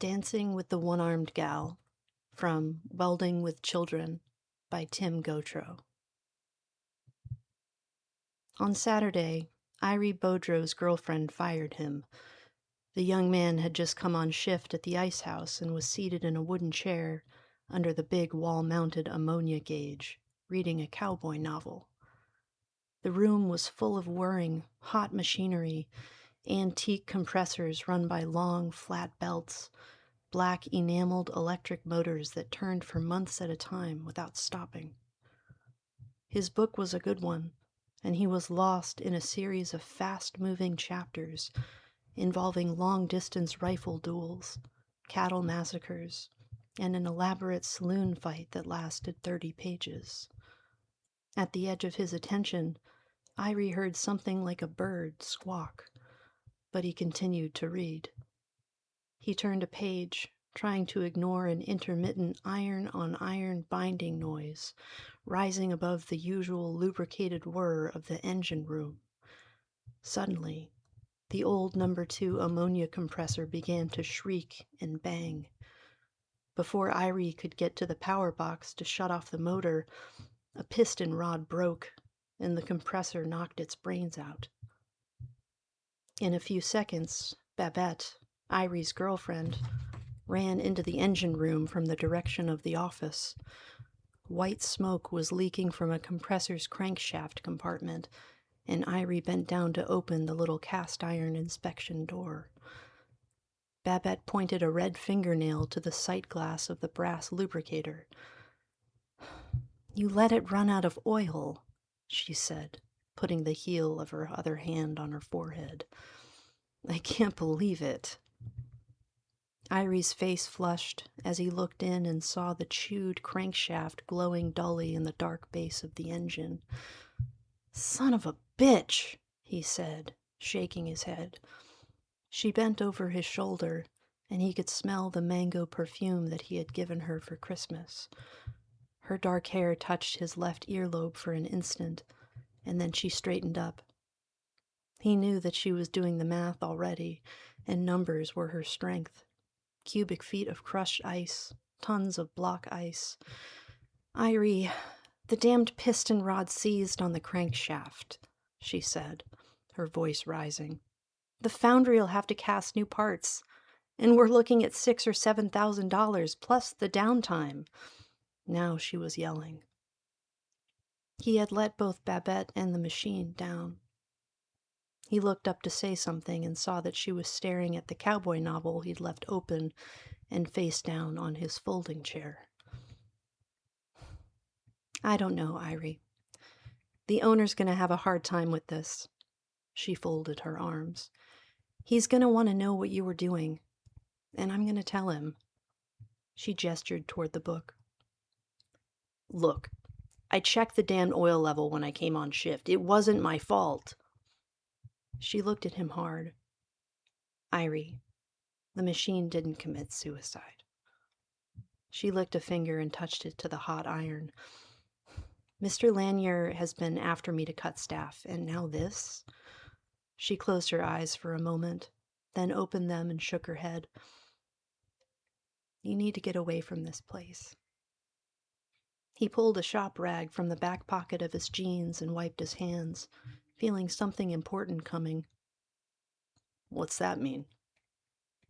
Dancing with the One-Armed Gal from Welding with Children by Tim Gautreaux. On Saturday, Irie Beaudreau's girlfriend fired him. The young man had just come on shift at the ice house and was seated in a wooden chair under the big wall-mounted ammonia gauge, reading a cowboy novel. The room was full of whirring, hot machinery, antique compressors run by long, flat belts, black enameled electric motors that turned for months at a time without stopping. His book was a good one, and he was lost in a series of fast-moving chapters involving long-distance rifle duels, cattle massacres, and an elaborate saloon fight that lasted 30 pages. At the edge of his attention, Irie heard something like a bird squawk, but he continued to read. He turned a page, trying to ignore an intermittent iron-on-iron binding noise rising above the usual lubricated whir of the engine room. Suddenly, the old No. 2 ammonia compressor began to shriek and bang. Before Irie could get to the power box to shut off the motor, a piston rod broke, and the compressor knocked its brains out. In a few seconds, Babette, Irie's girlfriend, ran into the engine room from the direction of the office. White smoke was leaking from a compressor's crankshaft compartment, and Irie bent down to open the little cast-iron inspection door. Babette pointed a red fingernail to the sight glass of the brass lubricator. "You let it run out of oil," she said, putting the heel of her other hand on her forehead. "I can't believe it." Irie's face flushed as he looked in and saw the chewed crankshaft glowing dully in the dark base of the engine. "Son of a bitch," he said, shaking his head. She bent over his shoulder, and he could smell the mango perfume that he had given her for Christmas. Her dark hair touched his left earlobe for an instant, and then she straightened up. He knew that she was doing the math already, and numbers were her strength. Cubic feet of crushed ice, tons of block ice. "Irie, the damned piston rod seized on the crankshaft," she said, her voice rising. "The foundry'll have to cast new parts, and we're looking at $6,000 or $7,000 plus the downtime." Now she was yelling. He had let both Babette and the machine down. He looked up to say something and saw that she was staring at the cowboy novel he'd left open and face down on his folding chair. "I don't know, Irie. The owner's gonna have a hard time with this." She folded her arms. "He's gonna want to know what you were doing, and I'm gonna tell him." She gestured toward the book. "Look, I checked the damn oil level when I came on shift. It wasn't my fault." She looked at him hard. "Irie, the machine didn't commit suicide." She licked a finger and touched it to the hot iron. "Mr. Lanier has been after me to cut staff, and now this?" She closed her eyes for a moment, then opened them and shook her head. "You need to get away from this place." He pulled a shop rag from the back pocket of his jeans and wiped his hands, feeling something important coming. "What's that mean?"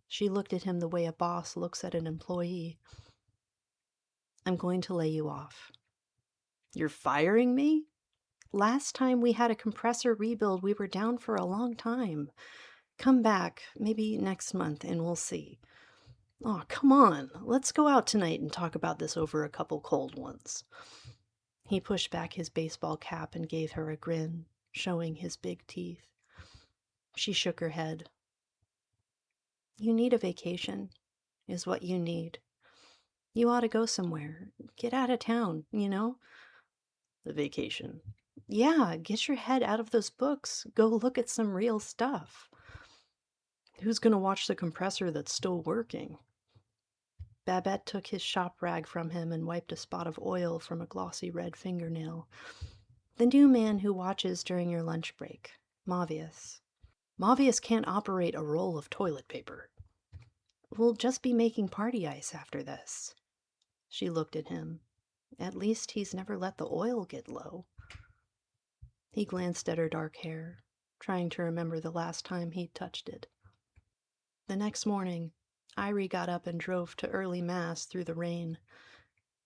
She looked at him the way a boss looks at an employee. "I'm going to lay you off." "You're firing me?" "Last time we had a compressor rebuild, we were down for a long time. Come back, maybe next month, and we'll see." "Oh, come on. Let's go out tonight and talk about this over a couple cold ones." He pushed back his baseball cap and gave her a grin, showing his big teeth. She shook her head. "You need a vacation, is what you need. You ought to go somewhere. Get out of town, you know?" "The vacation?" "Yeah, get your head out of those books. Go look at some real stuff." "Who's gonna watch the compressor that's still working?" Babette took his shop rag from him and wiped a spot of oil from a glossy red fingernail. "The new man who watches during your lunch break. Mavius. Mavius can't operate a roll of toilet paper." We'll just be making party ice after this. She looked at him. At least he's never let the oil get low. He glanced at her dark hair, trying to remember the last time he'd touched it. The next morning, Irie got up and drove to early mass through the rain.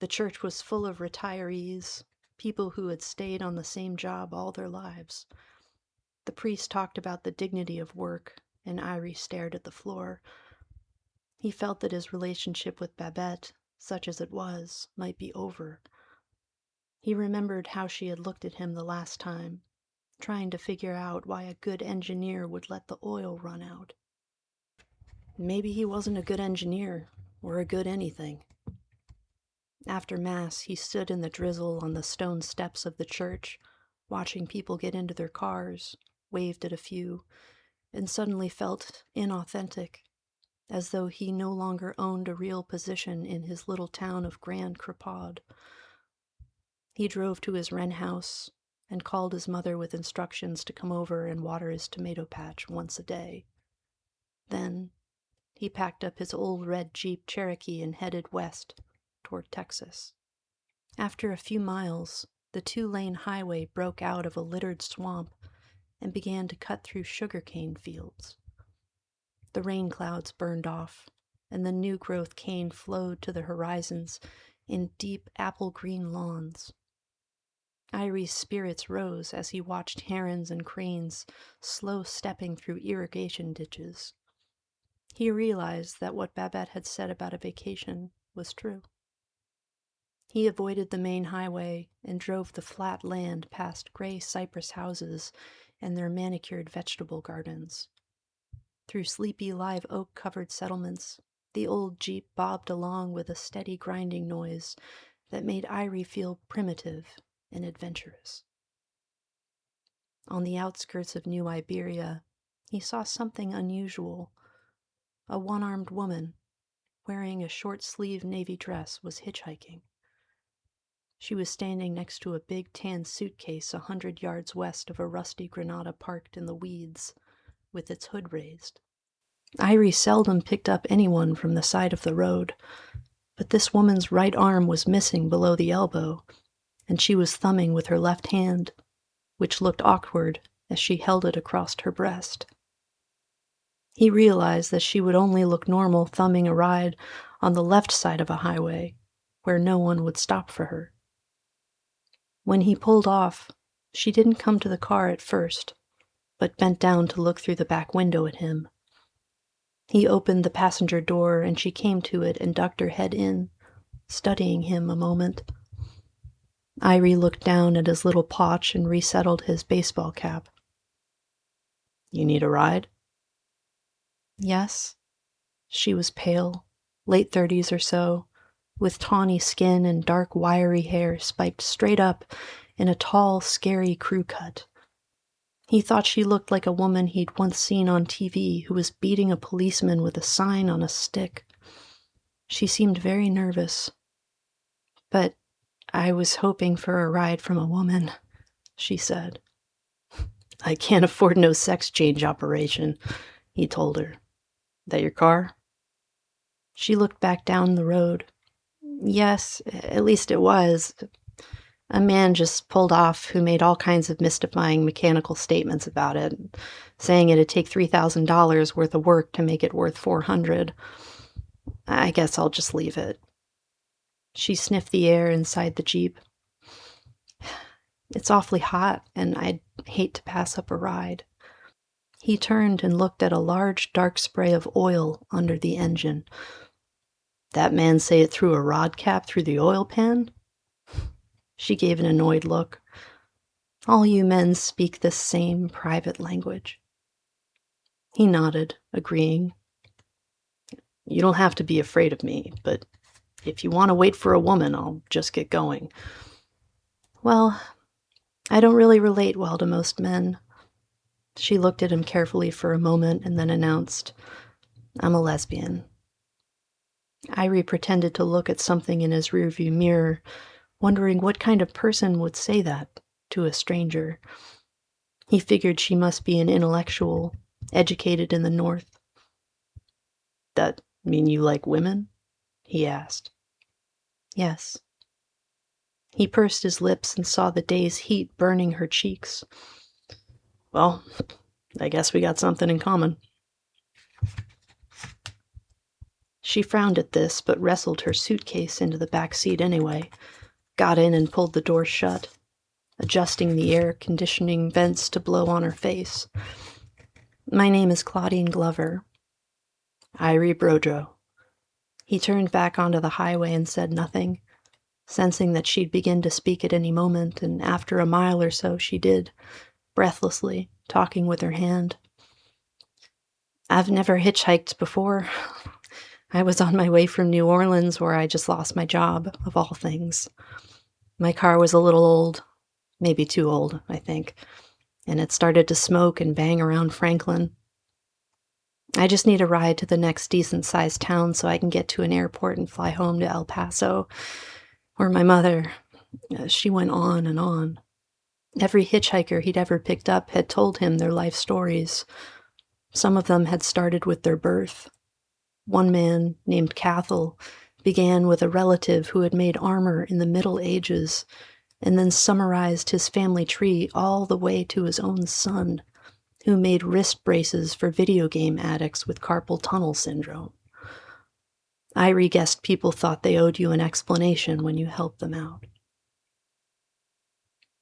The church was full of retirees, people who had stayed on the same job all their lives. The priest talked about the dignity of work, and Irie stared at the floor. He felt that his relationship with Babette, such as it was, might be over. He remembered how she had looked at him the last time, trying to figure out why a good engineer would let the oil run out. Maybe he wasn't a good engineer, or a good anything. After Mass, he stood in the drizzle on the stone steps of the church, watching people get into their cars, waved at a few, and suddenly felt inauthentic, as though he no longer owned a real position in his little town of Grand Crepaude. He drove to his wren house and called his mother with instructions to come over and water his tomato patch once a day. Then he packed up his old red Jeep Cherokee and headed west toward Texas. After a few miles, the 2-lane highway broke out of a littered swamp and began to cut through sugarcane fields. The rain clouds burned off, and the new-growth cane flowed to the horizons in deep apple-green lawns. Irie's spirits rose as he watched herons and cranes slow-stepping through irrigation ditches. He realized that what Babette had said about a vacation was true. He avoided the main highway and drove the flat land past gray cypress houses and their manicured vegetable gardens. Through sleepy live oak-covered settlements, the old Jeep bobbed along with a steady grinding noise that made Irie feel primitive and adventurous. On the outskirts of New Iberia, he saw something unusual. A one-armed woman, wearing a short-sleeved navy dress, was hitchhiking. She was standing next to a big tan suitcase 100 yards west of a rusty Granada parked in the weeds, with its hood raised. Irie seldom picked up anyone from the side of the road, but this woman's right arm was missing below the elbow, and she was thumbing with her left hand, which looked awkward as she held it across her breast. He realized that she would only look normal thumbing a ride on the left side of a highway, where no one would stop for her. When he pulled off, she didn't come to the car at first, but bent down to look through the back window at him. He opened the passenger door and she came to it and ducked her head in, studying him a moment. Irie looked down at his little paunch and resettled his baseball cap. "You need a ride?" "Yes." She was pale, late 30s or so, with tawny skin and dark, wiry hair spiked straight up in a tall, scary crew cut. He thought she looked like a woman he'd once seen on TV who was beating a policeman with a sign on a stick. She seemed very nervous. "But I was hoping for a ride from a woman," she said. "I can't afford no sex change operation," he told her. "That your car?" She looked back down the road. "Yes, at least it was. A man just pulled off who made all kinds of mystifying mechanical statements about it, saying it'd take $3,000 worth of work to make it worth $400. I guess I'll just leave it." She sniffed the air inside the Jeep. "It's awfully hot, and I'd hate to pass up a ride." He turned and looked at a large dark spray of oil under the engine. "That man say it threw a rod cap through the oil pan?" She gave an annoyed look. "All you men speak the same private language." He nodded, agreeing. "You don't have to be afraid of me, but if you want to wait for a woman, I'll just get going." "Well, I don't really relate well to most men." She looked at him carefully for a moment and then announced, "I'm a lesbian." Irie pretended to look at something in his rearview mirror, wondering what kind of person would say that to a stranger. He figured she must be an intellectual, educated in the North. Mean you like women? He asked. Yes. He pursed his lips and saw the day's heat burning her cheeks. Well, I guess we got something in common. She frowned at this, but wrestled her suitcase into the back seat anyway, got in and pulled the door shut, adjusting the air conditioning vents to blow on her face. My name is Claudine Glover. Irie Brodro. He turned back onto the highway and said nothing, sensing that she'd begin to speak at any moment, and after a mile or so she did, breathlessly, talking with her hand. I've never hitchhiked before. I was on my way from New Orleans, where I just lost my job, of all things. My car was a little old, maybe too old, I think, and it started to smoke and bang around Franklin. I just need a ride to the next decent-sized town so I can get to an airport and fly home to El Paso, where my mother, she went on and on. Every hitchhiker he'd ever picked up had told him their life stories. Some of them had started with their birth. One man, named Cathal, began with a relative who had made armor in the Middle Ages and then summarized his family tree all the way to his own son, who made wrist braces for video game addicts with carpal tunnel syndrome. Irie guessed people thought they owed you an explanation when you helped them out.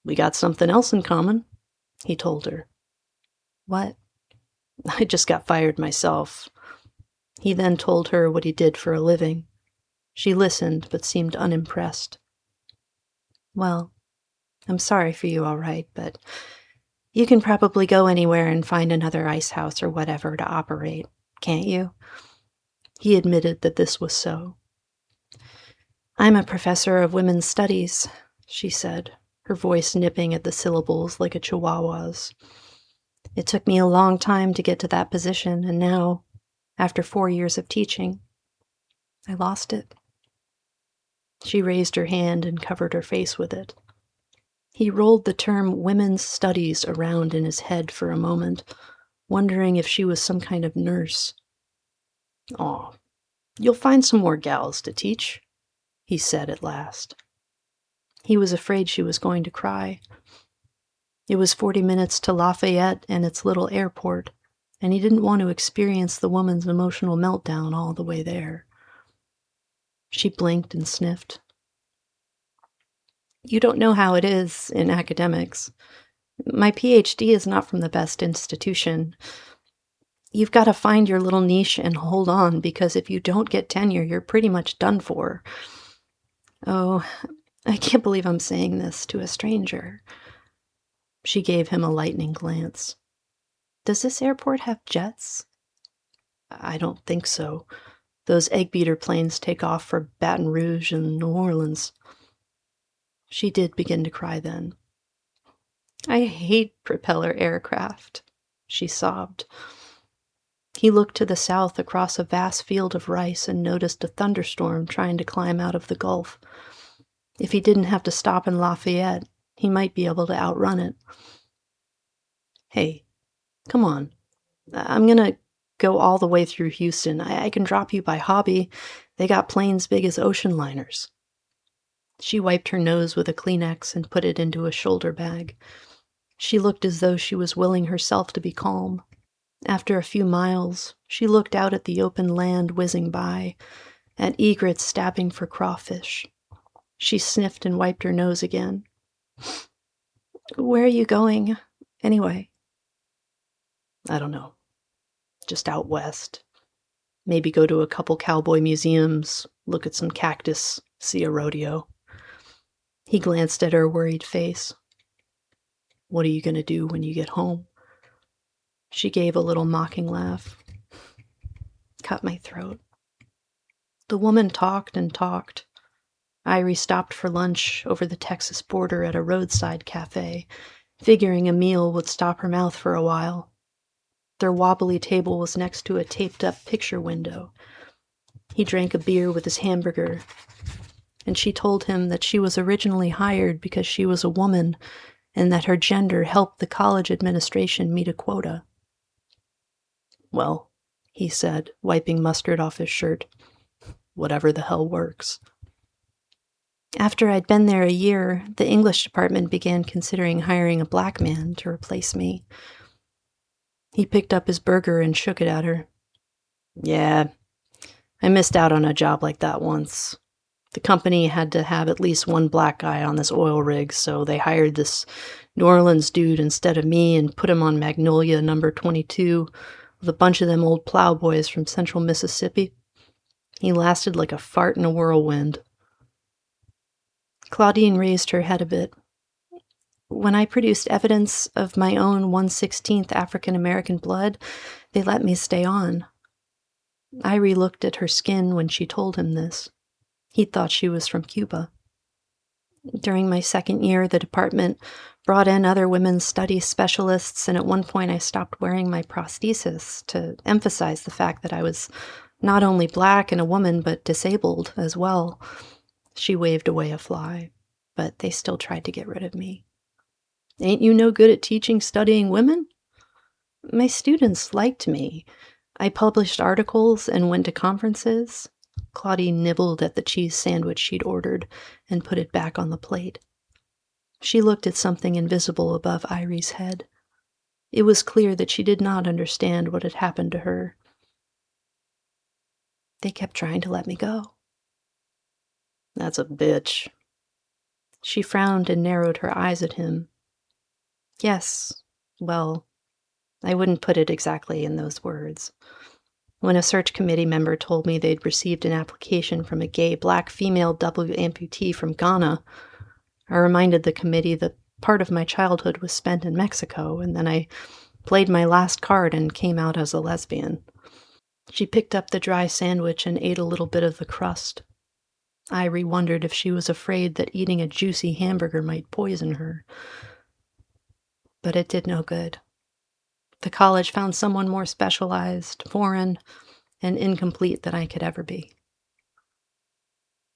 We got something else in common, he told her. What? I just got fired myself. He then told her what he did for a living. She listened, but seemed unimpressed. Well, I'm sorry for you, all right, but you can probably go anywhere and find another ice house or whatever to operate, can't you? He admitted that this was so. I'm a professor of women's studies, she said, her voice nipping at the syllables like a chihuahua's. It took me a long time to get to that position, and now, after 4 years of teaching, I lost it. She raised her hand and covered her face with it. He rolled the term women's studies around in his head for a moment, wondering if she was some kind of nurse. Aw, you'll find some more gals to teach, he said at last. He was afraid she was going to cry. It was 40 minutes to Lafayette and its little airport, and he didn't want to experience the woman's emotional meltdown all the way there. She blinked and sniffed. You don't know how it is in academics. My PhD is not from the best institution. You've got to find your little niche and hold on, because if you don't get tenure, you're pretty much done for. Oh, I can't believe I'm saying this to a stranger. She gave him a lightning glance. Does this airport have jets? I don't think so. Those egg-beater planes take off for Baton Rouge and New Orleans. She did begin to cry then. I hate propeller aircraft, she sobbed. He looked to the south across a vast field of rice and noticed a thunderstorm trying to climb out of the Gulf. If he didn't have to stop in Lafayette, he might be able to outrun it. Hey, come on. I'm gonna go all the way through Houston. I can drop you by Hobby. They got planes big as ocean liners. She wiped her nose with a Kleenex and put it into a shoulder bag. She looked as though she was willing herself to be calm. After a few miles, she looked out at the open land whizzing by, at egrets stabbing for crawfish. She sniffed and wiped her nose again. Where are you going, anyway? I don't know. Just out west. Maybe go to a couple cowboy museums, look at some cactus, see a rodeo. He glanced at her worried face. What are you going to do when you get home? She gave a little mocking laugh. Cut my throat. The woman talked and talked. Irie stopped for lunch over the Texas border at a roadside cafe, figuring a meal would stop her mouth for a while. Their wobbly table was next to a taped-up picture window. He drank a beer with his hamburger, and she told him that she was originally hired because she was a woman and that her gender helped the college administration meet a quota. Well, he said, wiping mustard off his shirt. Whatever the hell works. After I'd been there a year, the English department began considering hiring a black man to replace me. He picked up his burger and shook it at her. Yeah, I missed out on a job like that once. The company had to have at least one black guy on this oil rig, so they hired this New Orleans dude instead of me and put him on Magnolia number 22 with a bunch of them old plowboys from central Mississippi. He lasted like a fart in a whirlwind. Claudine raised her head a bit. When I produced evidence of my own 1/16th African-American blood, they let me stay on. Irie looked at her skin when she told him this. He thought she was from Cuba. During my second year, the department brought in other women's studies specialists, and at one point I stopped wearing my prosthesis to emphasize the fact that I was not only black and a woman, but disabled as well. She waved away a fly, but they still tried to get rid of me. Ain't you no good at teaching studying women? My students liked me. I published articles and went to conferences. Claudine nibbled at the cheese sandwich she'd ordered and put it back on the plate. She looked at something invisible above Irie's head. It was clear that she did not understand what had happened to her. They kept trying to let me go. That's a bitch. She frowned and narrowed her eyes at him. Yes, well, I wouldn't put it exactly in those words. When a search committee member told me they'd received an application from a gay black female double amputee from Ghana, I reminded the committee that part of my childhood was spent in Mexico, and then I played my last card and came out as a lesbian. She picked up the dry sandwich and ate a little bit of the crust. Irie wondered if she was afraid that eating a juicy hamburger might poison her. But it did no good. The college found someone more specialized, foreign, and incomplete than I could ever be.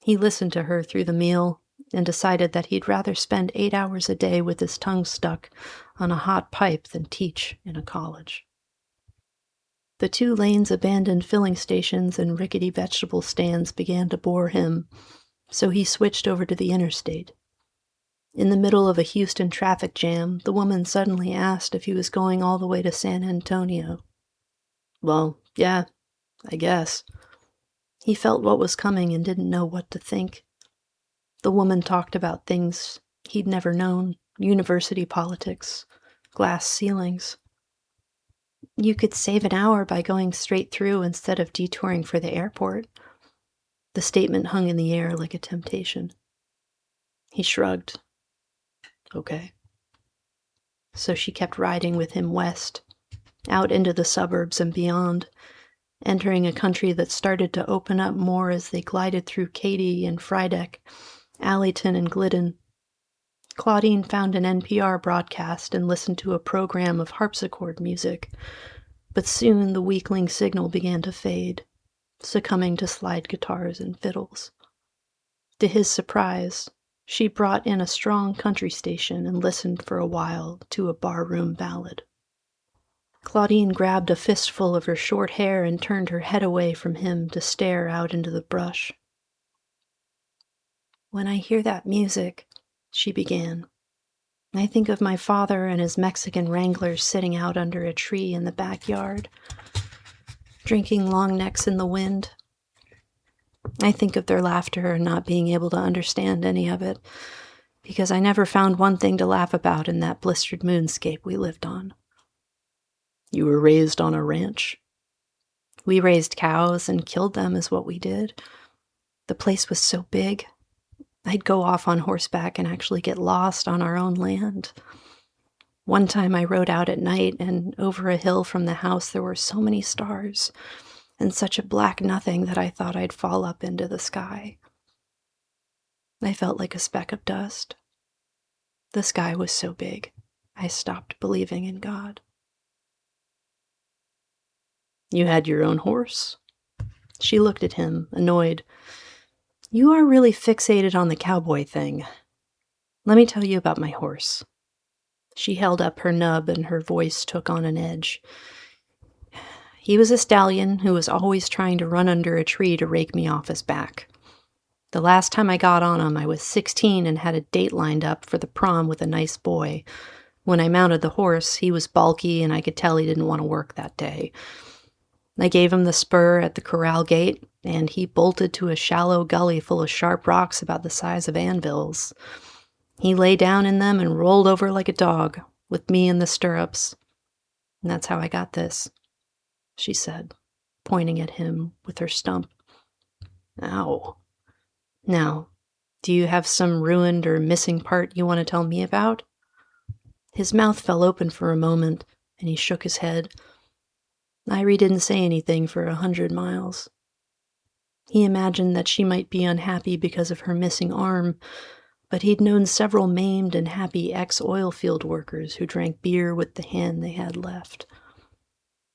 He listened to her through the meal and decided that he'd rather spend 8 hours a day with his tongue stuck on a hot pipe than teach in a college. The 2 lanes abandoned filling stations and rickety vegetable stands began to bore him, so he switched over to the interstate. In the middle of a Houston traffic jam, the woman suddenly asked if he was going all the way to San Antonio. Well, yeah, I guess. He felt what was coming and didn't know what to think. The woman talked about things he'd never known, university politics, glass ceilings. You could save an hour by going straight through instead of detouring for the airport. The statement hung in the air like a temptation. He shrugged. Okay. So she kept riding with him west, out into the suburbs and beyond, entering a country that started to open up more as they glided through Katy and Fryedeck, Alleyton and Glidden. Claudine found an NPR broadcast and listened to a program of harpsichord music, but soon the weakling signal began to fade, succumbing to slide guitars and fiddles. To his surprise, she brought in a strong country station and listened for a while to a barroom ballad. Claudine grabbed a fistful of her short hair and turned her head away from him to stare out into the brush. When I hear that music, she began, I think of my father and his Mexican wranglers sitting out under a tree in the backyard, drinking long necks in the wind. I think of their laughter and not being able to understand any of it, because I never found one thing to laugh about in that blistered moonscape we lived on. You were raised on a ranch? We raised cows and killed them is what we did. The place was so big. I'd go off on horseback and actually get lost on our own land. One time I rode out at night, and over a hill from the house there were so many stars, and such a black nothing that I thought I'd fall up into the sky. I felt like a speck of dust. The sky was so big, I stopped believing in God. You had your own horse? She looked at him, annoyed. You are really fixated on the cowboy thing. Let me tell you about my horse. She held up her nub and her voice took on an edge. He was a stallion who was always trying to run under a tree to rake me off his back. The last time I got on him, I was 16 and had a date lined up for the prom with a nice boy. When I mounted the horse, he was bulky and I could tell he didn't want to work that day. I gave him the spur at the corral gate, and he bolted to a shallow gully full of sharp rocks about the size of anvils. He lay down in them and rolled over like a dog, with me in the stirrups. And that's how I got this, she said, pointing at him with her stump. Ow. Now, do you have some ruined or missing part you want to tell me about? His mouth fell open for a moment, and he shook his head. Irie didn't say anything for 100 miles. He imagined that she might be unhappy because of her missing arm, but he'd known several maimed and happy ex-oil field workers who drank beer with the hand they had left.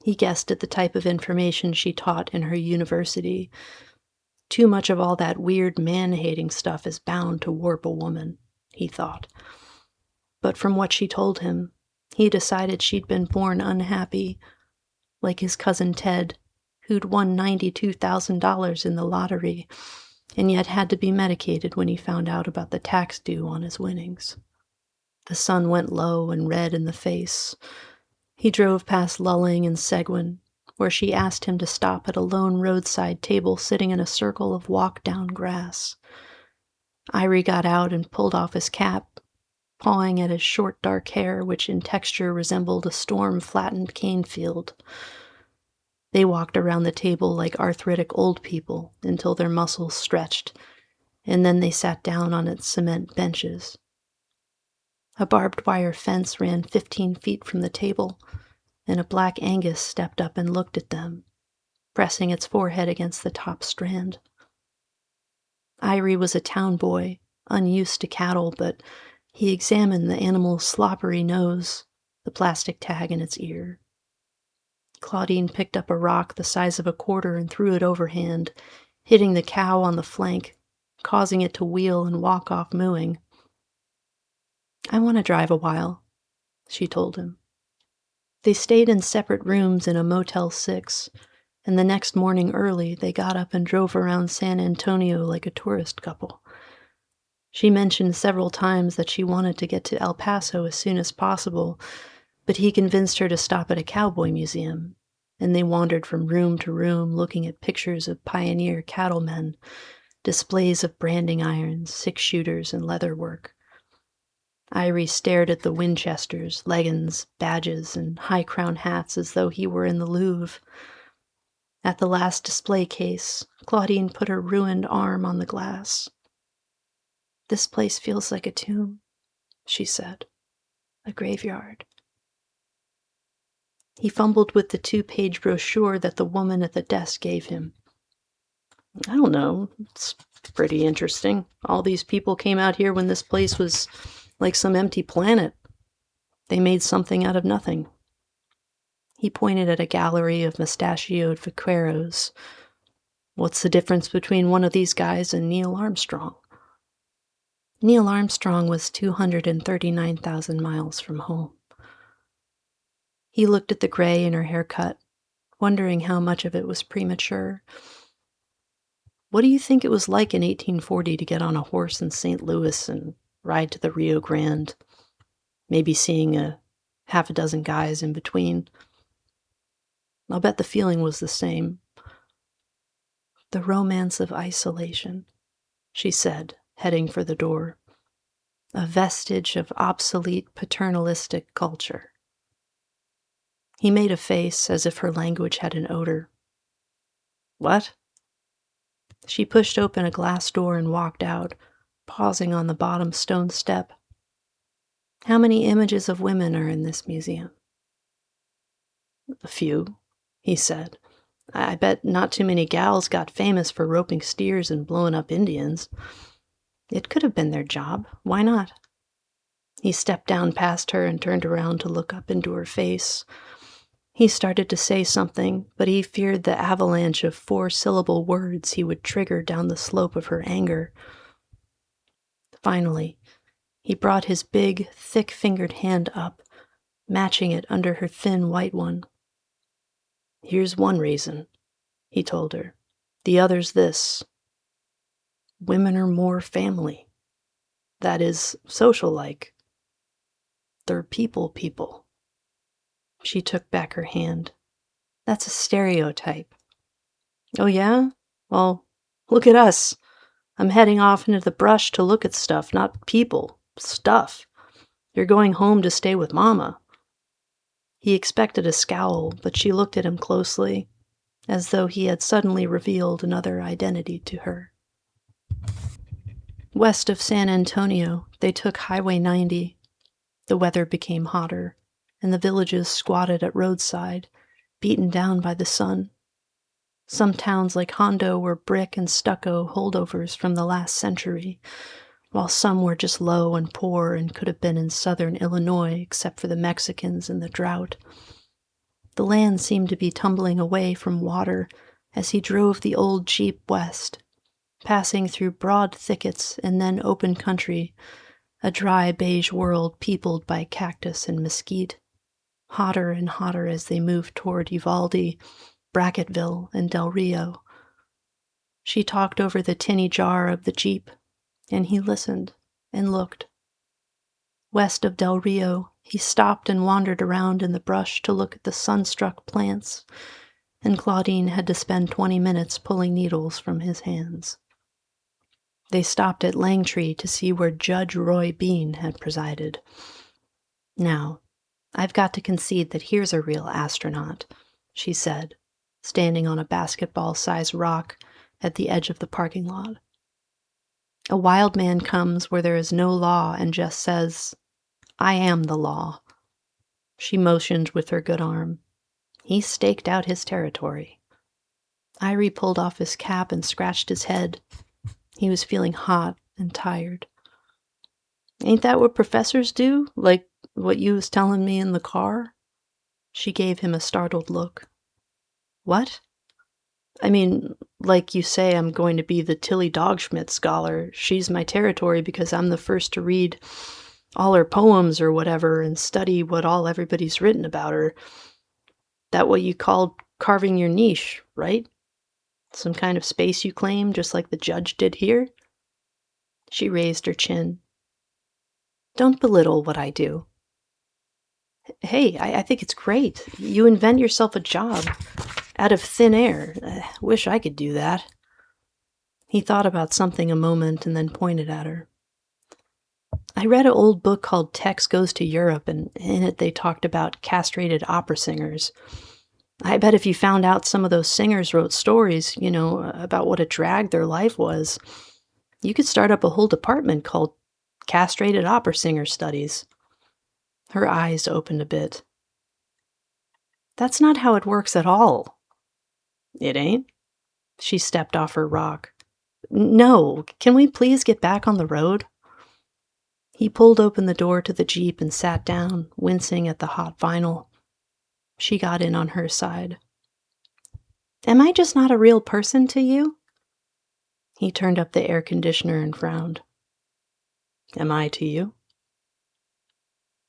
He guessed at the type of information she taught in her university. Too much of all that weird man-hating stuff is bound to warp a woman, he thought. But from what she told him, he decided she'd been born unhappy, like his cousin Ted, who'd won $92,000 in the lottery, and yet had to be medicated when he found out about the tax due on his winnings. The sun went low and red in the face. He drove past Lulling and Seguin, where she asked him to stop at a lone roadside table sitting in a circle of walk-down grass. Irie got out and pulled off his cap, pawing at his short dark hair, which in texture resembled a storm-flattened cane field. They walked around the table like arthritic old people until their muscles stretched, and then they sat down on its cement benches. A barbed wire fence ran 15 feet from the table, and a black Angus stepped up and looked at them, pressing its forehead against the top strand. Irie was a town boy, unused to cattle, but he examined the animal's sloppery nose, the plastic tag in its ear. Claudine picked up a rock the size of a quarter and threw it overhand, hitting the cow on the flank, causing it to wheel and walk off mooing. I want to drive a while, she told him. They stayed in separate rooms in a Motel 6, and the next morning early they got up and drove around San Antonio like a tourist couple. She mentioned several times that she wanted to get to El Paso as soon as possible, but he convinced her to stop at a cowboy museum, and they wandered from room to room looking at pictures of pioneer cattlemen, displays of branding irons, six-shooters, and leatherwork. Irie stared at the Winchesters, leggings, badges, and high-crown hats as though he were in the Louvre. At the last display case, Claudine put her ruined arm on the glass. This place feels like a tomb, she said. A graveyard. He fumbled with the 2-page brochure that the woman at the desk gave him. I don't know. It's pretty interesting. All these people came out here when this place was like some empty planet. They made something out of nothing. He pointed at a gallery of mustachioed vaqueros. What's the difference between one of these guys and Neil Armstrong? Neil Armstrong was 239,000 miles from home. He looked at the gray in her haircut, wondering how much of it was premature. What do you think it was like in 1840 to get on a horse in St. Louis and ride to the Rio Grande? Maybe seeing half a dozen guys in between. I'll bet the feeling was the same. The romance of isolation, she said, heading for the door. A vestige of obsolete paternalistic culture. He made a face as if her language had an odor. What? She pushed open a glass door and walked out, pausing on the bottom stone step. How many images of women are in this museum? A few, he said. I bet not too many gals got famous for roping steers and blowing up Indians. It could have been their job. Why not? He stepped down past her and turned around to look up into her face. He started to say something, but he feared the avalanche of 4-syllable words he would trigger down the slope of her anger. Finally, he brought his big, thick-fingered hand up, matching it under her thin white one. Here's one reason, he told her. The other's this. Women are more family. That is, social-like. They're people. She took back her hand. That's a stereotype. Oh yeah? Well, look at us. I'm heading off into the brush to look at stuff, not people. Stuff. You're going home to stay with Mama. He expected a scowl, but she looked at him closely, as though he had suddenly revealed another identity to her. West of San Antonio, they took Highway 90. The weather became hotter, and the villages squatted at roadside, beaten down by the sun. Some towns like Hondo were brick and stucco holdovers from the last century, while some were just low and poor and could have been in southern Illinois except for the Mexicans and the drought. The land seemed to be tumbling away from water as he drove the old Jeep west, passing through broad thickets and then open country, a dry beige world peopled by cactus and mesquite, hotter and hotter as they moved toward Uvalde, Brackettville, and Del Rio. She talked over the tinny jar of the Jeep, and he listened and looked. West of Del Rio, he stopped and wandered around in the brush to look at the sun-struck plants, and Claudine had to spend 20 minutes pulling needles from his hands. They stopped at Langtree to see where Judge Roy Bean had presided. Now, I've got to concede that here's a real astronaut, she said, standing on a basketball-sized rock at the edge of the parking lot. A wild man comes where there is no law and just says, I am the law. She motioned with her good arm. He staked out his territory. Irie pulled off his cap and scratched his head. He was feeling hot and tired. Ain't that what professors do? Like what you was telling me in the car? She gave him a startled look. What? I mean, like you say I'm going to be the Tilly Dogschmidt scholar. She's my territory because I'm the first to read all her poems or whatever and study what all everybody's written about her. That what you called carving your niche, right? Some kind of space you claim, just like the judge did here? She raised her chin. Don't belittle what I do. Hey, I think it's great. You invent yourself a job out of thin air. I wish I could do that. He thought about something a moment and then pointed at her. I read an old book called Tex Goes to Europe, and in it they talked about castrated opera singers. I bet if you found out some of those singers wrote stories, about what a drag their life was, you could start up a whole department called Castrated Opera Singer Studies. Her eyes opened a bit. That's not how it works at all. It ain't? She stepped off her rock. No, can we please get back on the road? He pulled open the door to the Jeep and sat down, wincing at the hot vinyl. She got in on her side. Am I just not a real person to you? He turned up the air conditioner and frowned. Am I to you?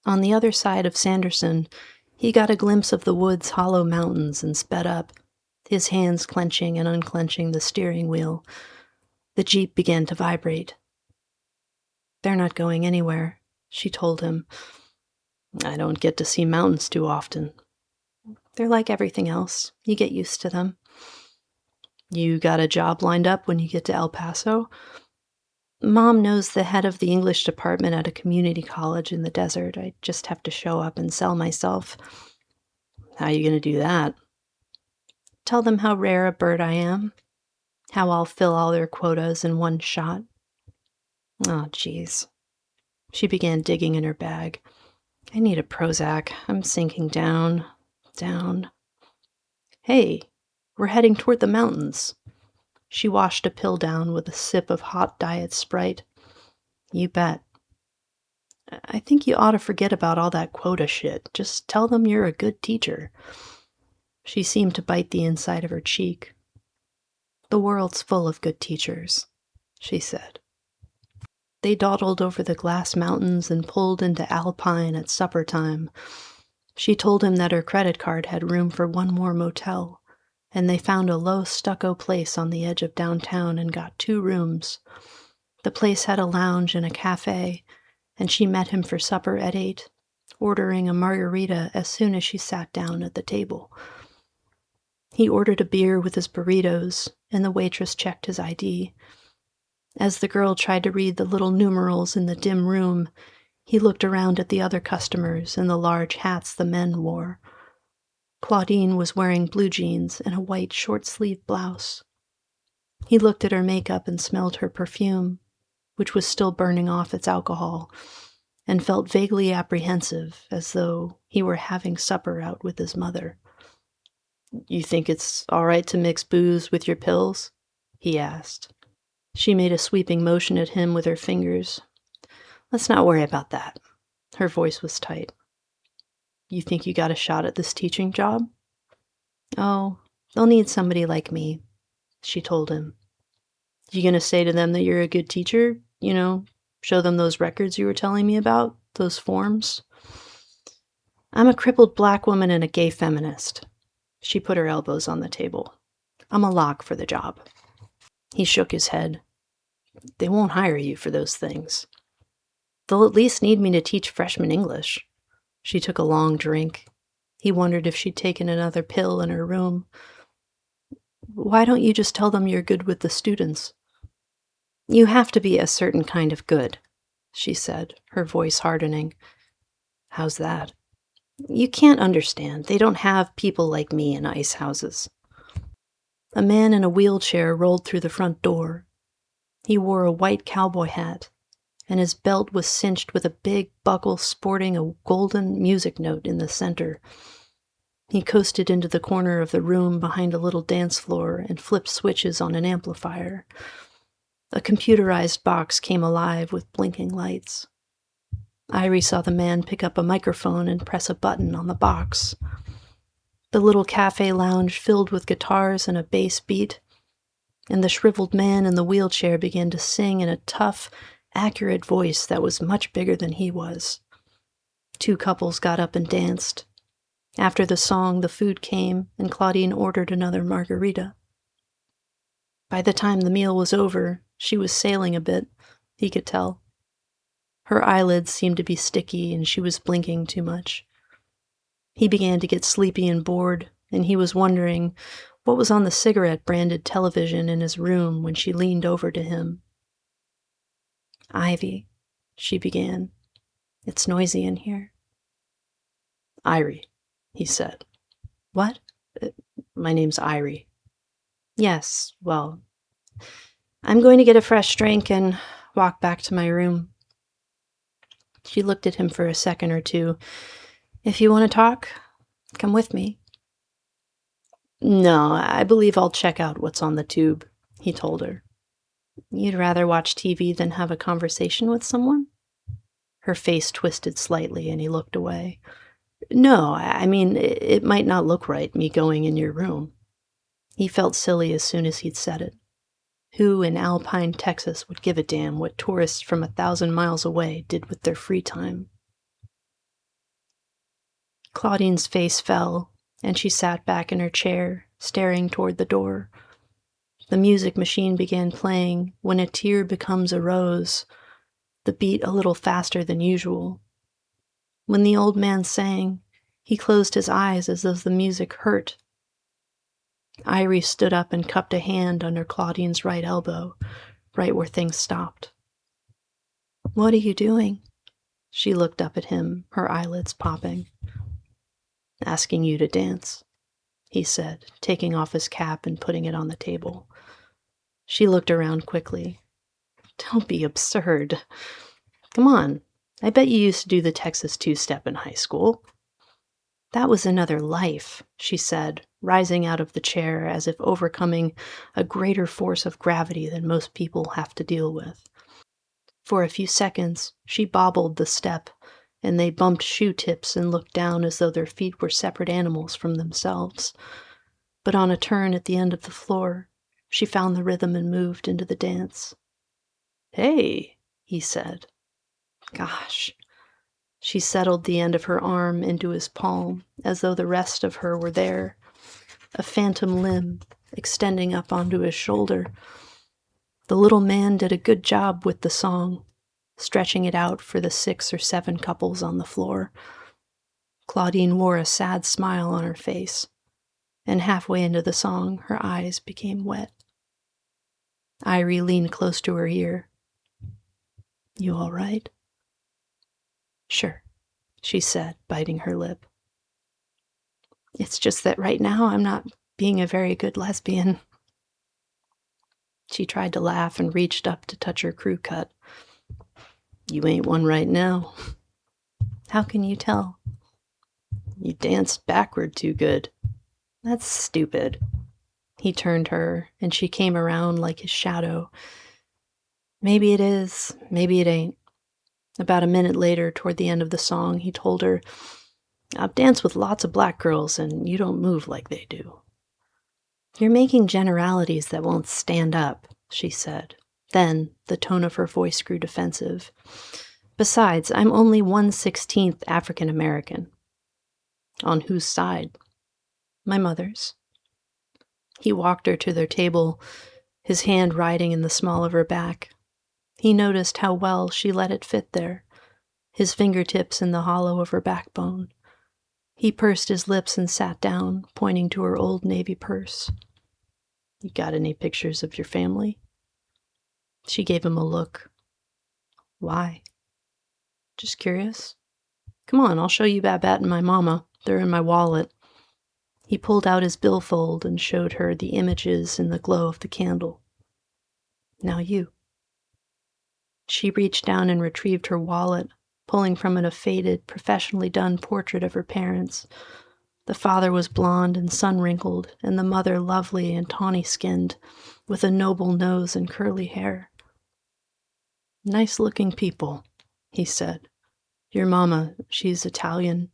On the other side of Sanderson, he got a glimpse of the wood's hollow mountains and sped up, his hands clenching and unclenching the steering wheel. The Jeep began to vibrate. They're not going anywhere, she told him. I don't get to see mountains too often. They're like everything else. You get used to them. You got a job lined up when you get to El Paso? Mom knows the head of the English department at a community college in the desert. I just have to show up and sell myself. How you gonna do that? Tell them how rare a bird I am. How I'll fill all their quotas in one shot. Oh, geez. She began digging in her bag. I need a Prozac. I'm sinking down. Hey, we're heading toward the mountains. She washed a pill down with a sip of hot diet Sprite. You bet. I think you ought to forget about all that quota shit. Just tell them you're a good teacher. She seemed to bite the inside of her cheek. The world's full of good teachers, she said. They dawdled over the glass mountains and pulled into Alpine at supper time. She told him that her credit card had room for one more motel, and they found a low stucco place on the edge of downtown and got 2 rooms. The place had a lounge and a cafe, and she met him for supper at 8, ordering a margarita as soon as she sat down at the table. He ordered a beer with his burritos, and the waitress checked his ID. As the girl tried to read the little numerals in the dim room, he looked around at the other customers and the large hats the men wore. Claudine was wearing blue jeans and a white short-sleeved blouse. He looked at her makeup and smelled her perfume, which was still burning off its alcohol, and felt vaguely apprehensive, as though he were having supper out with his mother. "You think it's all right to mix booze with your pills?" he asked. She made a sweeping motion at him with her fingers. "Let's not worry about that." Her voice was tight. "You think you got a shot at this teaching job?" "Oh, they'll need somebody like me," she told him. "You gonna say to them that you're a good teacher? You know, show them those records you were telling me about, those forms?" "I'm a crippled black woman and a gay feminist." She put her elbows on the table. "I'm a lock for the job." He shook his head. "They won't hire you for those things." "They'll at least need me to teach freshman English." She took a long drink. He wondered if she'd taken another pill in her room. "Why don't you just tell them you're good with the students?" "You have to be a certain kind of good," she said, her voice hardening. "How's that?" "You can't understand. They don't have people like me in ice houses." A man in a wheelchair rolled through the front door. He wore a white cowboy hat, and his belt was cinched with a big buckle sporting a golden music note in the center. He coasted into the corner of the room behind a little dance floor and flipped switches on an amplifier. A computerized box came alive with blinking lights. Irie saw the man pick up a microphone and press a button on the box. The little cafe lounge filled with guitars and a bass beat, and the shriveled man in the wheelchair began to sing in a tough, accurate voice that was much bigger than he was. 2 couples got up and danced. After the song, the food came, and Claudine ordered another margarita. By the time the meal was over, she was sailing a bit, he could tell. Her eyelids seemed to be sticky, and she was blinking too much. He began to get sleepy and bored, and he was wondering what was on the cigarette-branded television in his room when she leaned over to him. "Ivy," she began. "It's noisy in here." "Irie," he said. "What?" My name's Irie." "Yes, well, I'm going to get a fresh drink and walk back to my room." She looked at him for a second or two. "If you want to talk, come with me." "No, I believe I'll check out what's on the tube," he told her. "You'd rather watch TV than have a conversation with someone?" Her face twisted slightly, and he looked away. "No, I mean, it might not look right, me going in your room." He felt silly as soon as he'd said it. Who in Alpine, Texas would give a damn what tourists from 1,000 miles away did with their free time? Claudine's face fell, and she sat back in her chair, staring toward the door. The music machine began playing When a Tear Becomes a Rose, the beat a little faster than usual. When the old man sang, he closed his eyes as though the music hurt. Irie stood up and cupped a hand under Claudine's right elbow, right where things stopped. "What are you doing?" She looked up at him, her eyelids popping. "Asking you to dance," he said, taking off his cap and putting it on the table. She looked around quickly. "Don't be absurd. Come on. I bet you used to do the Texas two-step in high school." "That was another life," she said, rising out of the chair as if overcoming a greater force of gravity than most people have to deal with. For a few seconds, she bobbled the step, and they bumped shoe tips and looked down as though their feet were separate animals from themselves. But on a turn at the end of the floor, she found the rhythm and moved into the dance. "Hey," he said. "Gosh." She settled the end of her arm into his palm, as though the rest of her were there, a phantom limb extending up onto his shoulder. The little man did a good job with the song, stretching it out for the 6 or 7 couples on the floor. Claudine wore a sad smile on her face, and halfway into the song, her eyes became wet. Irie leaned close to her ear. "You all right?" "Sure," she said, biting her lip. "It's just that right now I'm not being a very good lesbian." She tried to laugh and reached up to touch her crew cut. "You ain't one right now." "How can you tell?" "You danced backward too good." "That's stupid." He turned her, and she came around like his shadow. "Maybe it is, maybe it ain't." About a minute later, toward the end of the song, he told her, "I've danced with lots of black girls, and you don't move like they do." "You're making generalities that won't stand up," she said. Then the tone of her voice grew defensive. "Besides, I'm only 1/16 African American." "On whose side?" "My mother's." He walked her to their table, his hand riding in the small of her back. He noticed how well she let it fit there, his fingertips in the hollow of her backbone. He pursed his lips and sat down, pointing to her old navy purse. "You got any pictures of your family?" She gave him a look. "Why?" "Just curious." "Come on, I'll show you Babette and my mama. They're in my wallet." He pulled out his billfold and showed her the images in the glow of the candle. "Now you." She reached down and retrieved her wallet, pulling from it a faded, professionally done portrait of her parents. The father was blonde and sun-wrinkled, and the mother lovely and tawny-skinned, with a noble nose and curly hair. "Nice-looking people," he said. "Your mama, she's Italian."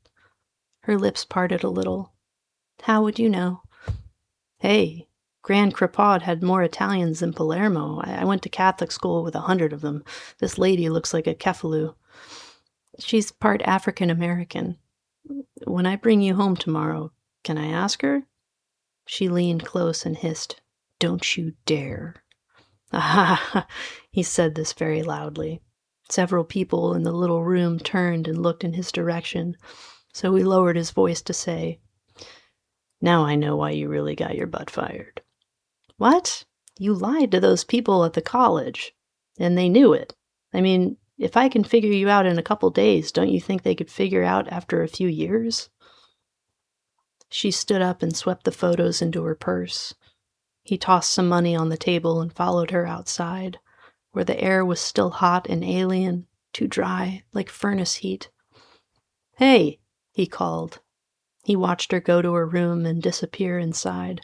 Her lips parted a little. "How would you know?" "Hey, Grand Crapaud had more Italians than Palermo. I went to Catholic school with 100 of them. This lady looks like a Kefaloo." "She's part African American. When I bring you home tomorrow, can I ask her?" She leaned close and hissed, "Don't you dare." "Ah," he said this very loudly. Several people in the little room turned and looked in his direction, so he lowered his voice to say, "Now I know why you really got your butt fired." "What? You lied to those people at the college, and they knew it. I mean, if I can figure you out in a couple days, don't you think they could figure out after a few years?" She stood up and swept the photos into her purse. He tossed some money on the table and followed her outside, where the air was still hot and alien, too dry, like furnace heat. "Hey," he called. He watched her go to her room and disappear inside.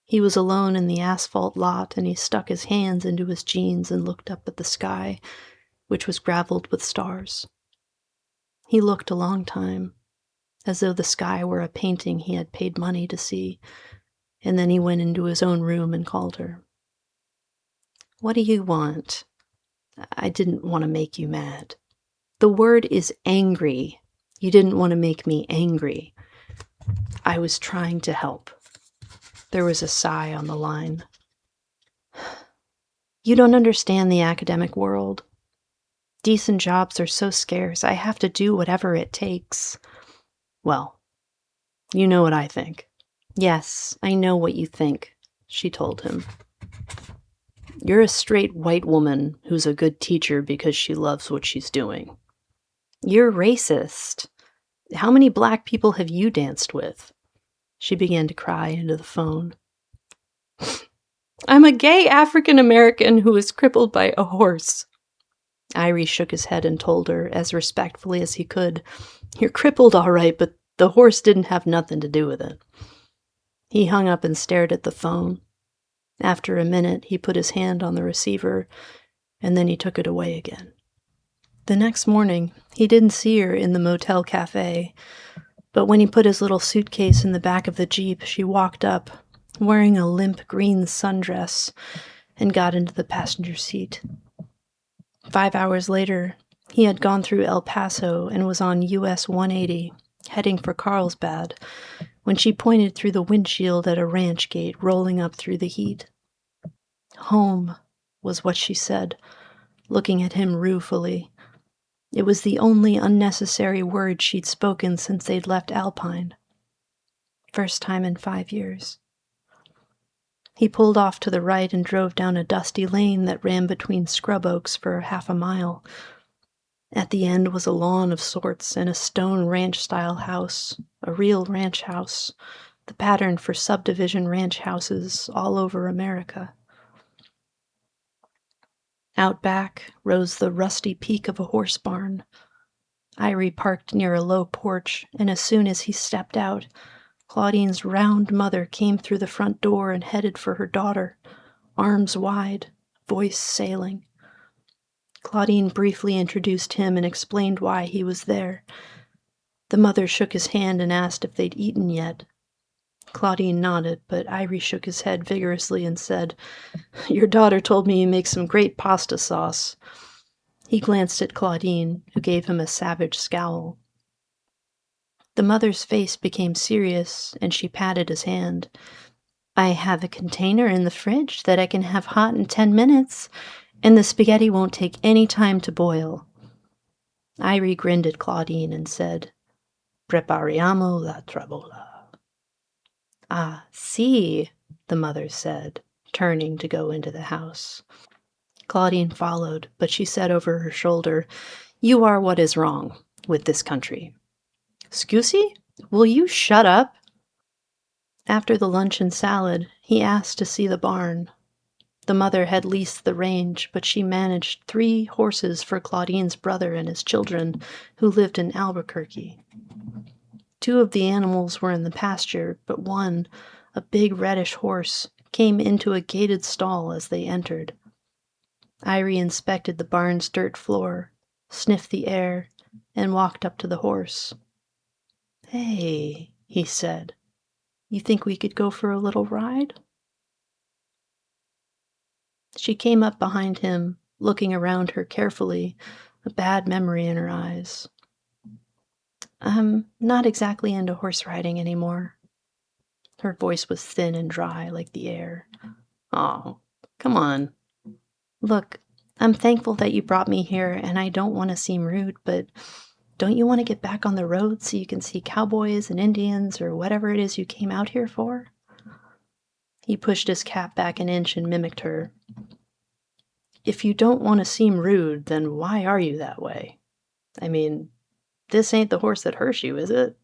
He was alone in the asphalt lot, and he stuck his hands into his jeans and looked up at the sky, which was graveled with stars. He looked a long time, as though the sky were a painting he had paid money to see, and then he went into his own room and called her. "What do you want?" "I didn't want to make you mad." "The word is angry. You didn't want to make me angry." "I was trying to help." There was a sigh on the line. "You don't understand the academic world. Decent jobs are so scarce. I have to do whatever it takes." "Well, you know what I think." "Yes, I know what you think," she told him. "You're a straight white woman who's a good teacher because she loves what she's doing." "You're racist. How many black people have you danced with?" She began to cry into the phone. "I'm a gay African American who is crippled by a horse." Irie shook his head and told her, as respectfully as he could, "You're crippled all right, but the horse didn't have nothing to do with it." He hung up and stared at the phone. After a minute, he put his hand on the receiver, and then he took it away again. The next morning, he didn't see her in the motel cafe, but when he put his little suitcase in the back of the Jeep, she walked up, wearing a limp green sundress, and got into the passenger seat. 5 hours later, He had gone through El Paso and was on US 180, heading for Carlsbad, when she pointed through the windshield at a ranch gate rolling up through the heat. Home, was what she said, looking at him ruefully. It was the only unnecessary word she'd spoken since they'd left Alpine. First time in 5 years. He pulled off to the right and drove down a dusty lane that ran between scrub oaks for half a mile. At the end was a lawn of sorts and a stone ranch-style house, a real ranch house, the pattern for subdivision ranch houses all over America. Out back rose the rusty peak of a horse barn. Irie parked near a low porch, and as soon as he stepped out, Claudine's round mother came through the front door and headed for her daughter, arms wide, voice sailing. Claudine briefly introduced him and explained why he was there. The mother shook his hand and asked if they'd eaten yet. Claudine nodded, but Irie shook his head vigorously and said, "Your daughter told me you make some great pasta sauce." He glanced at Claudine, who gave him a savage scowl. The mother's face became serious, and she patted his hand. "I have a container in the fridge that I can have hot in 10 minutes, and the spaghetti won't take any time to boil." Irie grinned at Claudine and said, "Prepariamo la travola." "Ah, see," the mother said, turning to go into the house. Claudine followed, but she said over her shoulder, "You are what is wrong with this country." "Scusi? Will you shut up?" After the luncheon salad, he asked to see the barn. The mother had leased the range, but she managed 3 horses for Claudine's brother and his children, who lived in Albuquerque. 2 of the animals were in the pasture, but one, a big reddish horse, came into a gated stall as they entered. Irie inspected the barn's dirt floor, sniffed the air, and walked up to the horse. "Hey," he said, "you think we could go for a little ride?" She came up behind him, looking around her carefully, a bad memory in her eyes. "I'm not exactly into horse riding anymore." Her voice was thin and dry like the air. "Oh, come on." "Look, I'm thankful that you brought me here, and I don't want to seem rude, but don't you want to get back on the road so you can see cowboys and Indians or whatever it is you came out here for?" He pushed his cap back an inch and mimicked her. "If you don't want to seem rude, then why are you that way? I mean, this ain't the horse that hurt you, is it?"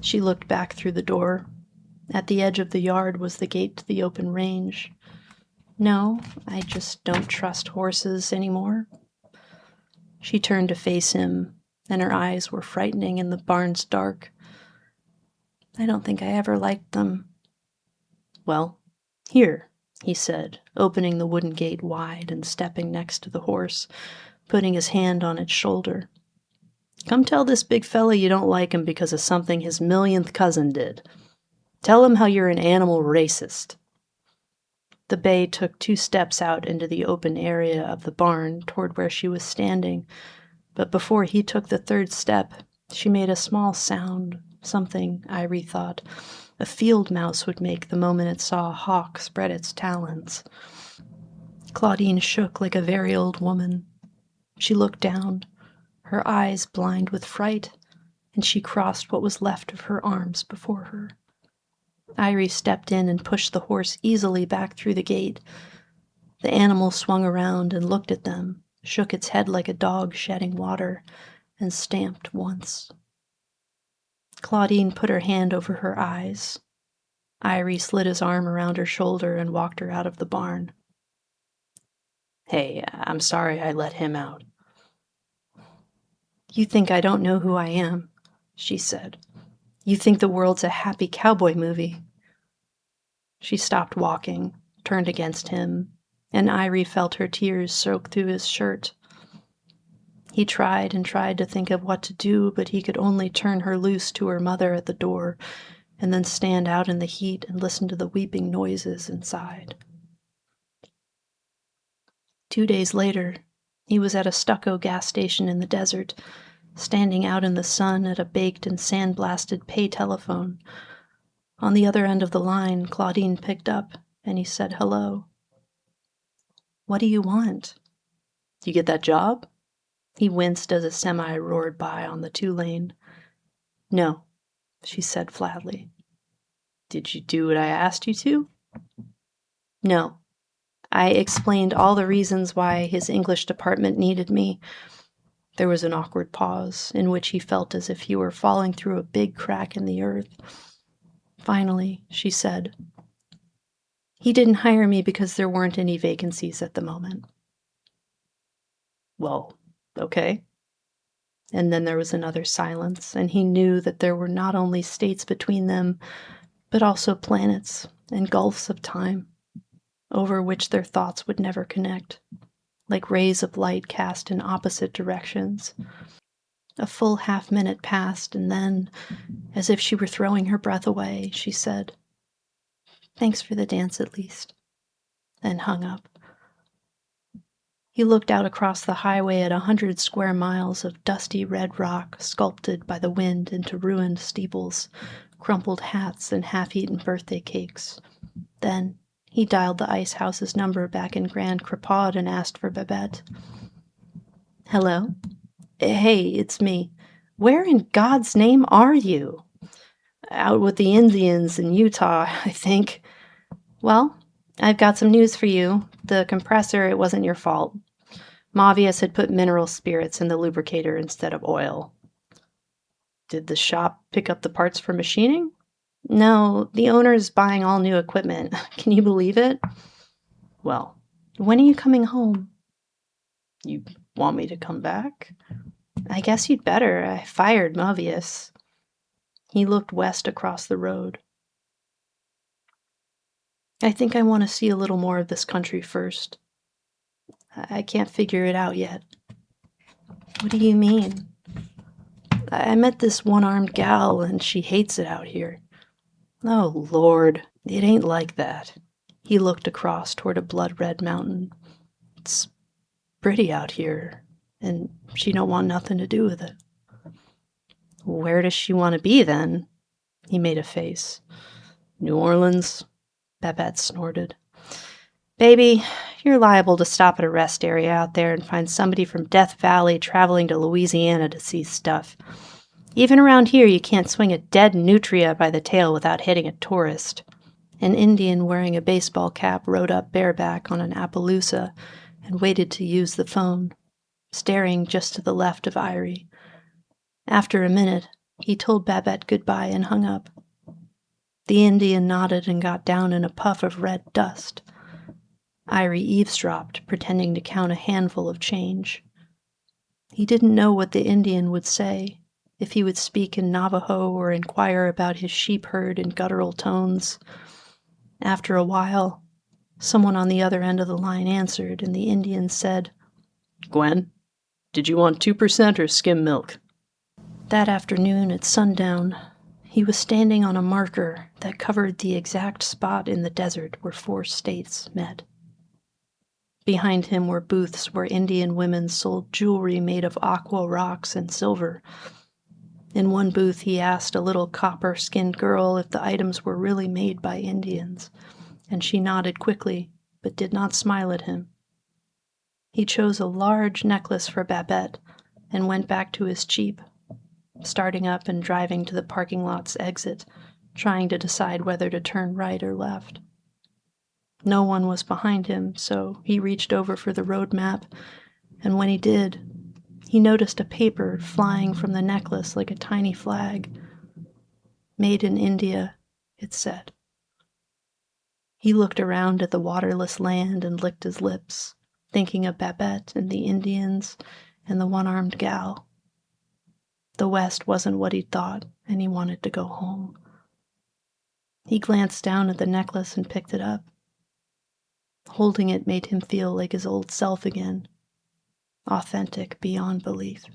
She looked back through the door. At the edge of the yard was the gate to the open range. "No, I just don't trust horses anymore." She turned to face him, and her eyes were frightening in the barn's dark. "I don't think I ever liked them." "Well, here," he said, opening the wooden gate wide and stepping next to the horse, putting his hand on its shoulder. "Come tell this big fella you don't like him because of something his millionth cousin did. Tell him how you're an animal racist." The bay took 2 steps out into the open area of the barn toward where she was standing, but before he took the 3rd step, she made a small sound, something, Irie thought, a field mouse would make the moment it saw a hawk spread its talons. Claudine shook like a very old woman. She looked down, her eyes blind with fright, and she crossed what was left of her arms before her. Irie stepped in and pushed the horse easily back through the gate. The animal swung around and looked at them, shook its head like a dog shedding water, and stamped once. Claudine put her hand over her eyes. Irie slid his arm around her shoulder and walked her out of the barn. "Hey, I'm sorry I let him out." "You think I don't know who I am," she said. "You think the world's a happy cowboy movie." She stopped walking, turned against him, and Irie felt her tears soak through his shirt. He tried and tried to think of what to do, but he could only turn her loose to her mother at the door, and then stand out in the heat and listen to the weeping noises inside. 2 days later, He was at a stucco gas station in the desert, standing out in the sun at a baked and sandblasted pay telephone. On the other end of the line, Claudine picked up, and he said hello. "What do you want?" "You get that job?" He winced as a semi roared by on the 2-lane. "No," she said flatly. "Did you do what I asked you to?" "No." I explained all the reasons why his English department needed me. There was an awkward pause, in which he felt as if he were falling through a big crack in the earth. Finally, she said, "He didn't hire me because there weren't any vacancies at the moment." "Well, okay." And then there was another silence, and he knew that there were not only states between them, but also planets and gulfs of time, over which their thoughts would never connect, like rays of light cast in opposite directions. A full half-minute passed, and then, as if she were throwing her breath away, she said, "Thanks for the dance at least," and hung up. He looked out across the highway at 100 square miles of dusty red rock sculpted by the wind into ruined steeples, crumpled hats, and half-eaten birthday cakes. Then he dialed the ice house's number back in Grand Crepaude and asked for Babette. "Hello? Hey, it's me. Where in God's name are you?" "Out with the Indians in Utah, I think." "Well, I've got some news for you. The compressor, it wasn't your fault. Mavius had put mineral spirits in the lubricator instead of oil." "Did the shop pick up the parts for machining?" "No, the owner's buying all new equipment. Can you believe it?" "Well, when are you coming home?" "You want me to come back?" "I guess you'd better. I fired Mavius." He looked west across the road. "I think I want to see a little more of this country first. I can't figure it out yet." "What do you mean?" "I met this one-armed gal, and she hates it out here." "Oh, Lord, it ain't like that." He looked across toward a blood-red mountain. "It's pretty out here, and she don't want nothing to do with it." "Where does she want to be, then?" He made a face. "New Orleans," Babette snorted. "Baby, you're liable to stop at a rest area out there and find somebody from Death Valley traveling to Louisiana to see stuff. Even around here, you can't swing a dead nutria by the tail without hitting a tourist." An Indian wearing a baseball cap rode up bareback on an Appaloosa and waited to use the phone, staring just to the left of Irie. After a minute, he told Babette goodbye and hung up. The Indian nodded and got down in a puff of red dust. Irie eavesdropped, pretending to count a handful of change. He didn't know what the Indian would say, if he would speak in Navajo or inquire about his sheep herd in guttural tones. After a while, someone on the other end of the line answered, and the Indian said, "Gwen, did you want 2% or skim milk?" That afternoon at sundown, he was standing on a marker that covered the exact spot in the desert where 4 states met. Behind him were booths where Indian women sold jewelry made of aqua rocks and silver. In one booth, he asked a little copper-skinned girl if the items were really made by Indians, and she nodded quickly, but did not smile at him. He chose a large necklace for Babette and went back to his Jeep, starting up and driving to the parking lot's exit, trying to decide whether to turn right or left. No one was behind him, so he reached over for the road map, and when he did, he noticed a paper flying from the necklace like a tiny flag. "Made in India," it said. He looked around at the waterless land and licked his lips, thinking of Babette and the Indians and the one-armed gal. The West wasn't what he'd thought, and he wanted to go home. He glanced down at the necklace and picked it up. Holding it made him feel like his old self again, authentic beyond belief.